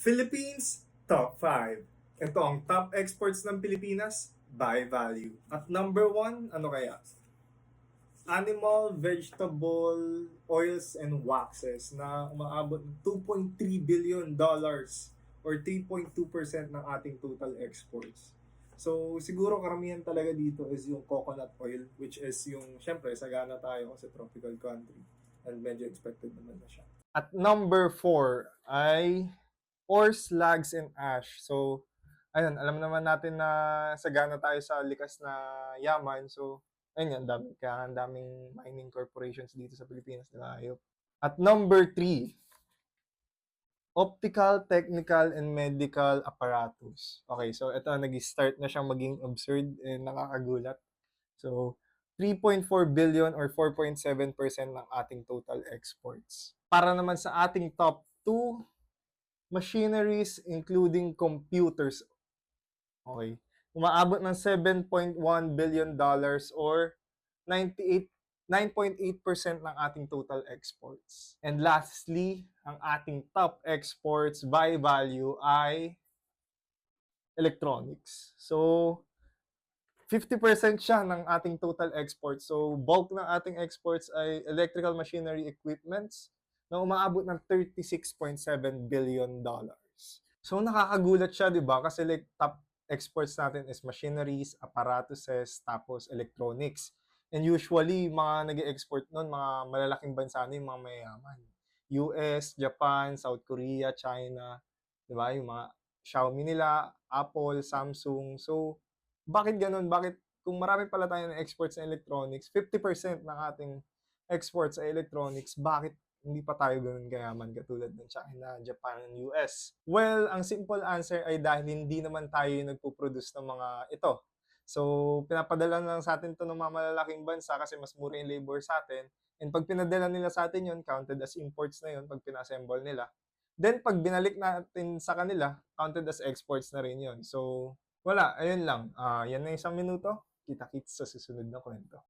Philippines Top 5. Ito ang top exports ng Pilipinas by value. At number 1, ano kaya? Animal, vegetable, oils, and waxes na umaabot ng $2.3 billion or 3.2% ng ating total exports. So, siguro karamihan talaga dito is yung coconut oil, which is yung, syempre, sagana tayo kasi tropical country. And medyo expected naman na siya. At number 4 ay ore, slags, and ash. So, ayun, alam naman natin na sagana tayo sa likas na yaman. So, ayun, ang daming mining corporations dito sa Pilipinas na ayop. At number 3, optical, technical, and medical apparatus. Okay, so ito, nag-start na siyang maging absurd and nakakagulat. So, 3.4 billion or 4.7% ng ating total exports. Para naman sa ating top 2, machineries including computers. Okay. Umaabot ng $7.1 billion or 9.8% ng ating total exports. And lastly, ang ating top exports by value ay electronics. So, 50% siya ng ating total exports. So, bulk ng ating exports ay electrical machinery equipments na umaabot ng $36.7 billion. So, nakakagulat siya, di ba? Kasi like, top exports natin is machineries, apparatuses, tapos electronics. And usually, mga nag-export nun, mga malalaking bansa na yung mga mayayaman. US, Japan, South Korea, China, di ba? Yung mga Xiaomi nila, Apple, Samsung. So, bakit ganun? Bakit kung marami pala tayo ng exports na electronics, 50% ng ating exports ay electronics, bakit hindi pa tayo ganun kayaman katulad ng China, Japan, and US? Well, ang simple answer ay dahil hindi naman tayo yung nagpo-produce ng mga ito. So, pinapadala lang sa atin to ng mga malalaking bansa kasi mas mura yung labor sa atin. And pag pinadala nila sa atin yun, counted as imports na yun pag pinassemble nila. Then, pag binalik natin sa kanila, counted as exports na rin yun. So, wala, ayun lang. Yan na 1 minuto. Kita-kits sa susunod na kwento.